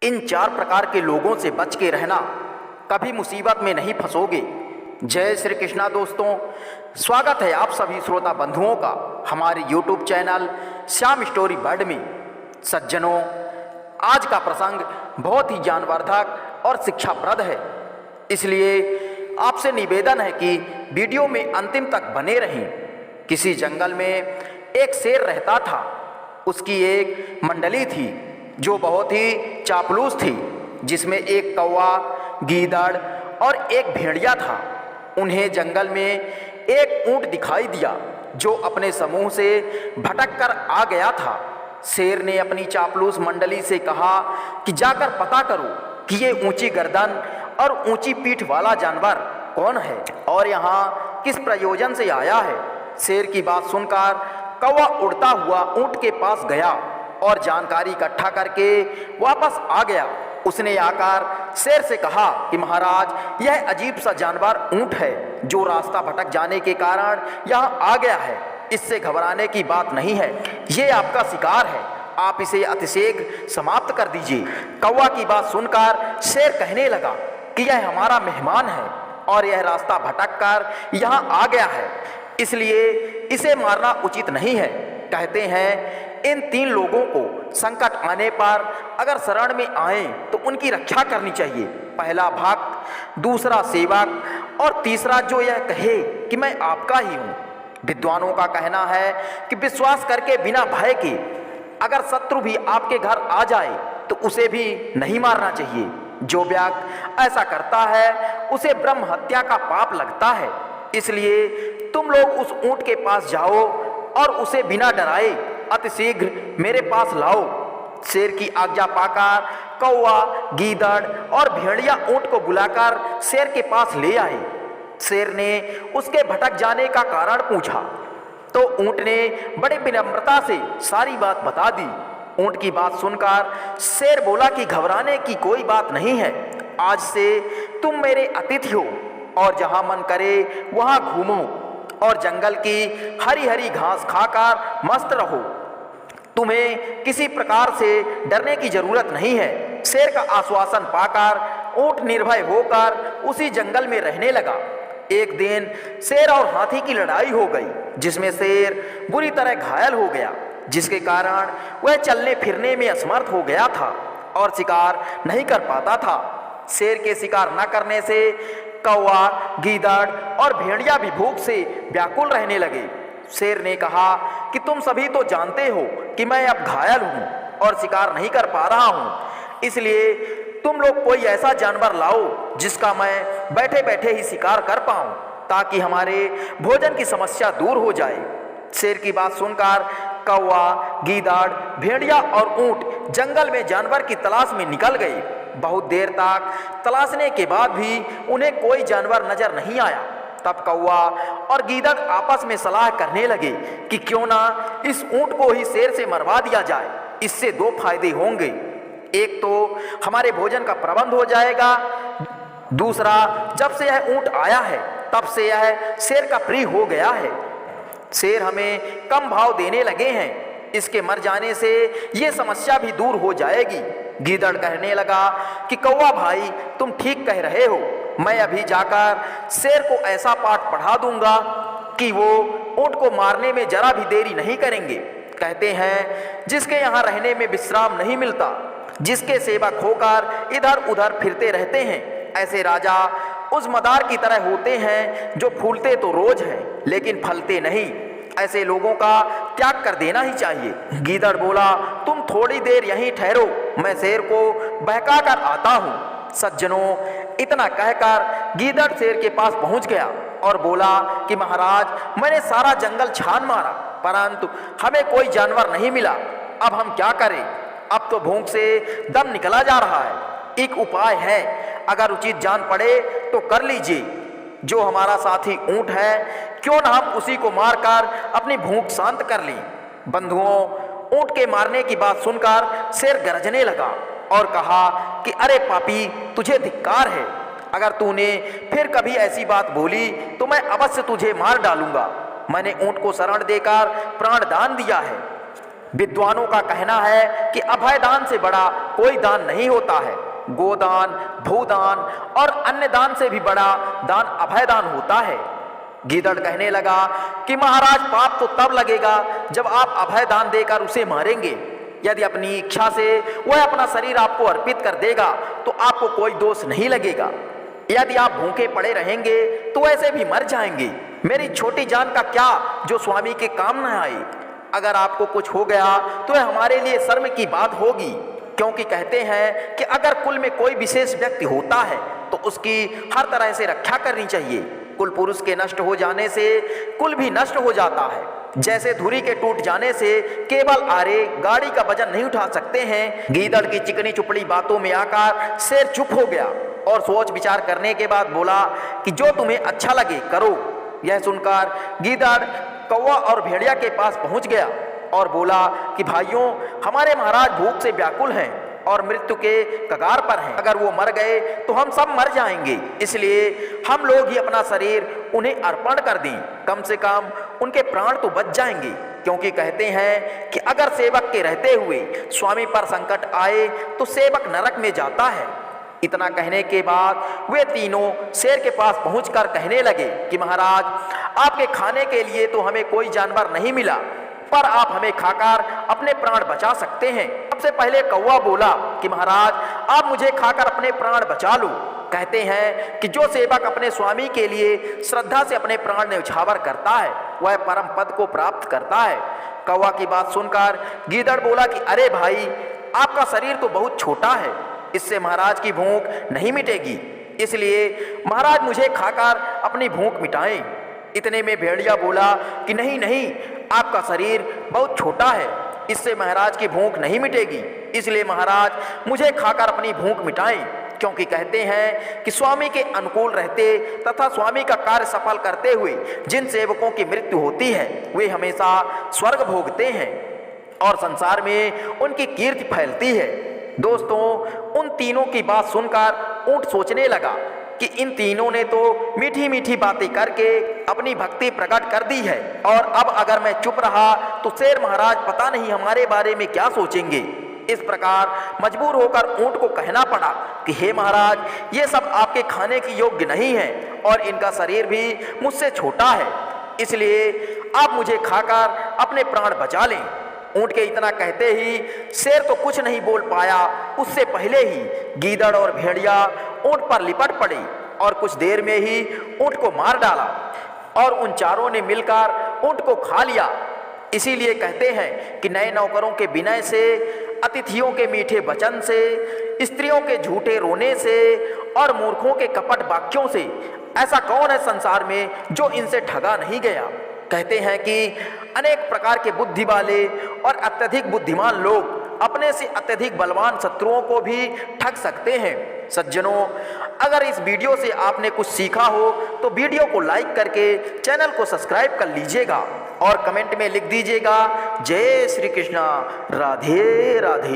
इन 4 प्रकार के लोगों से बच के रहना, कभी मुसीबत में नहीं फंसोगे। जय श्री कृष्णा दोस्तों, स्वागत है आप सभी श्रोता बंधुओं का हमारे YouTube channel Shyam story world में। सज्जनों, आज का प्रसंग बहुत ही ज्ञानवर्धक और शिक्षाप्रद है, इसलिए आपसे निवेदन है कि वीडियो में अंतिम तक बने रहें। किसी जंगल में एक शेर रहता था। उसकी एक मंडली थी जो बहुत ही चापलूस थी, जिसमें एक कौवा, गीदड़ और एक भेड़िया था। उन्हें जंगल में एक ऊंट दिखाई दिया जो अपने समूह से भटक कर आ गया था। शेर ने अपनी चापलूस मंडली से कहा कि जाकर पता करो कि ये ऊंची गर्दन और ऊंची पीठ वाला जानवर कौन है और यहाँ किस प्रयोजन से आया है। शेर की बात सुनकर कौवा उड़ता हुआ ऊंट के पास गया और जानकारी इकट्ठा करके वापस आ गया। उसने आकर शेर से कहा कि महाराज, यह अजीब सा जानवर ऊंट है जो रास्ता भटक जाने के कारण यहाँ आ गया है। इससे घबराने की बात नहीं है, ये आपका शिकार है, आप इसे अतिशीघ्र समाप्त कर दीजिए। कौवा की बात सुनकर शेर कहने लगा कि यह हमारा मेहमान है और यह रास्ता भटक कर यहाँ आ गया है, इसलिए इसे मारना उचित नहीं है। कहते हैं इन 3 लोगों को संकट आने पर अगर शरण में आए तो उनकी रक्षा करनी चाहिए। पहला भक्त, दूसरा सेवक और तीसरा जो यह कहे कि मैं आपका ही हूँ। विद्वानों का कहना है कि विश्वास करके बिना भय के अगर शत्रु भी आपके घर आ जाए तो उसे भी नहीं मारना चाहिए। जो व्यक्ति ऐसा करता है उसे ब्रह्म हत्या का पाप लगता है। इसलिए तुम लोग उस ऊंट के पास जाओ और उसे बिना डराए अतिशीघ्र मेरे पास लाओ। शेर की आज्ञा पाकर कौवा, गीदड़ और भेड़िया ऊंट को बुलाकर शेर के पास ले आए। शेर ने उसके भटक जाने का कारण पूछा तो ऊंट ने बड़ी विनम्रता से सारी बात बता दी। ऊंट की बात सुनकर शेर बोला कि घबराने की कोई बात नहीं है, आज से तुम मेरे अतिथि हो और जहां मन करे वहां घूमो और जंगल की हरी हरी घास खाकर मस्त रहो। तुम्हें किसी प्रकार से डरने की जरूरत नहीं है। शेर का आश्वासन पाकर ऊंट निर्भय होकर उसी जंगल में रहने लगा। एक दिन शेर और हाथी की लड़ाई हो गई, जिसमें शेर बुरी तरह घायल हो गया, जिसके कारण वह चलने फिरने में असमर्थ हो गया था और शिकार नहीं कर पाता था। शेर के शिकार न करने से कौवा, गीदड़ और भेड़िया भी भूख से व्याकुल रहने लगे। शेर ने कहा कि तुम सभी तो जानते हो कि मैं अब घायल हूँ और शिकार नहीं कर पा रहा हूँ, इसलिए तुम लोग कोई ऐसा जानवर लाओ जिसका मैं बैठे बैठे ही शिकार कर पाऊँ, ताकि हमारे भोजन की समस्या दूर हो जाए। शेर की बात सुनकर कौवा, गीदड़, भेड़िया और ऊंट जंगल में जानवर की तलाश में निकल गए। बहुत देर तक तलाशने के बाद भी उन्हें कोई जानवर नजर नहीं आया। तब कौवा और गीदड़ आपस में सलाह करने लगे कि क्यों ना इस ऊंट को ही शेर से मरवा दिया जाए। इससे 2 फायदे होंगे, एक तो हमारे भोजन का प्रबंध हो जाएगा, दूसरा जब से यह ऊंट आया है तब से यह शेर का प्रिय हो गया है। शेर हमें कम भाव देने लगे हैं, इसके मर जाने से ये समस्या भी दूर हो जाएगी। गीदड़ कहने लगा कि कौवा भाई, तुम ठीक कह रहे हो, मैं अभी जाकर शेर को ऐसा पाठ पढ़ा दूंगा कि वो ऊंट को मारने में जरा भी देरी नहीं करेंगे। कहते हैं जिसके यहाँ रहने में विश्राम नहीं मिलता, जिसके सेवक होकर इधर उधर फिरते रहते हैं, ऐसे राजा उस मदार की तरह होते हैं जो फूलते तो रोज हैं लेकिन फलते नहीं। ऐसे लोगों का त्याग कर देना ही चाहिए। गीदड़ बोला, तुम थोड़ी देर यहीं ठहरो, मैं शेर को बहका कर आता हूँ। सज्जनों, इतना कहकर गीदड़ शेर के पास पहुंच गया और बोला कि महाराज, मैंने सारा जंगल छान मारा परंतु हमें कोई जानवर नहीं मिला। अब हम क्या करें? अब तो भूख से दम निकला जा रहा है। एक उपाय है, अगर उचित जान पड़े तो कर लीजिए। जो हमारा साथी ऊंट है, क्यों ना हम उसी को मारकर अपनी भूख शांत कर लें। बंधुओं, ऊंट के मारने की बात सुनकर शेर गरजने लगा और कहा कि अरे पापी, तुझे धिक्कार है, अगर तूने फिर कभी ऐसी बात बोली तो मैं अवश्य तुझे मार डालूंगा। मैंने ऊंट को शरण देकर प्राण दान दिया है। विद्वानों का कहना है कि अभय दान से बड़ा कोई दान नहीं होता है। गोदान, भूदान और अन्य दान से भी बड़ा दान अभय दान होता है। गीदड़ कहने लगा कि महाराज, पाप तो तब लगेगा जब आप अभय दान देकर उसे मारेंगे। यदि अपनी इच्छा से वह अपना शरीर आपको अर्पित कर देगा तो आपको कोई दोष नहीं लगेगा। यदि आप भूखे पड़े रहेंगे तो ऐसे भी मर जाएंगे। मेरी छोटी जान का क्या जो स्वामी के काम न आए। अगर आपको कुछ हो गया तो यह हमारे लिए शर्म की बात होगी, क्योंकि कहते हैं कि अगर कुल में कोई विशेष व्यक्ति होता है तो उसकी हर तरह से रक्षा करनी चाहिए। कुल पुरुष के नष्ट हो जाने से कुल भी नष्ट हो जाता है। जैसे धुरी के टूट जाने से केवल आरे गाड़ी का वजन नहीं उठा सकते हैं। गीदड़ की चिकनी चुपड़ी बातों में आकर शेर चुप हो गया और सोच विचार करने के बाद बोला कि जो तुम्हें अच्छा लगे करो। यह सुनकर गीदड़ कौवा और भेड़िया के पास पहुंच गया और बोला कि भाइयों, हमारे महाराज भूख से व्याकुल हैं और मृत्यु के कगार पर हैं। अगर वो मर गए तो हम सब मर जाएंगे, इसलिए हम लोग ही अपना शरीर उन्हें अर्पण कर दें। कम से कम उनके प्राण तो बच जाएंगे, क्योंकि कहते हैं कि अगर सेवक के रहते हुए स्वामी पर संकट आए तो सेवक नरक में जाता है। इतना कहने के बाद वे तीनों शेर के पास पहुंचकर कहने लगे कि महाराज, आपके खाने के लिए तो हमें कोई जानवर नहीं मिला, पर आप हमें खाकर अपने प्राण बचा सकते हैं। सबसे पहले कौवा बोला कि महाराज, आप मुझे खाकर अपने प्राण बचा लो। कहते हैं कि जो सेवक अपने स्वामी के लिए श्रद्धा से अपने प्राण न्यौछावर करता है वह परम पद को प्राप्त करता है। कौवा की बात सुनकर गीदड़ बोला कि अरे भाई, आपका शरीर तो बहुत छोटा है, इससे महाराज की भूख नहीं मिटेगी, इसलिए महाराज मुझे खाकर अपनी भूख मिटाएं। इतने में भेड़िया बोला कि नहीं नहीं, आपका शरीर बहुत छोटा है, इससे महाराज की भूख नहीं मिटेगी, इसलिए महाराज मुझे खाकर अपनी भूख मिटाएं। क्योंकि कहते हैं कि स्वामी के अनुकूल रहते तथा स्वामी का कार्य सफल करते हुए जिन सेवकों की मृत्यु होती है वे हमेशा स्वर्ग भोगते हैं और संसार में उनकी कीर्ति फैलती है। दोस्तों, उन तीनों की बात सुनकर ऊंट सोचने लगा कि इन तीनों ने तो मीठी मीठी बातें करके अपनी भक्ति प्रकट कर दी है, और अब अगर मैं चुप रहा तो शेर महाराज पता नहीं हमारे बारे में क्या सोचेंगे। इस प्रकार मजबूर होकर ऊंट को कहना पड़ा कि हे महाराज, ये सब आपके खाने की योग्य नहीं है और इनका शरीर भी मुझसे छोटा है, इसलिए आप मुझे खाकर अपने प्राण बचा लें। ऊंट के इतना कहते ही शेर तो कुछ नहीं बोल पाया। उससे पहले ही गीदड़ और भेड़िया ऊंट पर लिपट पड़ी और कुछ देर में ही ऊंट को मार डाला और उन चारों ने मिलकर ऊंट को खा लिया। इसीलिए कहते हैं कि नए नौकरों के विनय से, अतिथियों के मीठे वचन से, स्त्रियों के झूठे रोने से और मूर्खों के कपट वाक्यों से ऐसा कौन है संसार में जो इनसे ठगा नहीं गया। कहते हैं कि अनेक प्रकार के बुद्धि वाले और अत्यधिक बुद्धिमान लोग अपने से अत्यधिक बलवान शत्रुओं को भी ठग सकते हैं। सज्जनों, अगर इस वीडियो से आपने कुछ सीखा हो तो वीडियो को लाइक करके चैनल को सब्सक्राइब कर लीजिएगा और कमेंट में लिख दीजिएगा जय श्री कृष्णा, राधे राधे।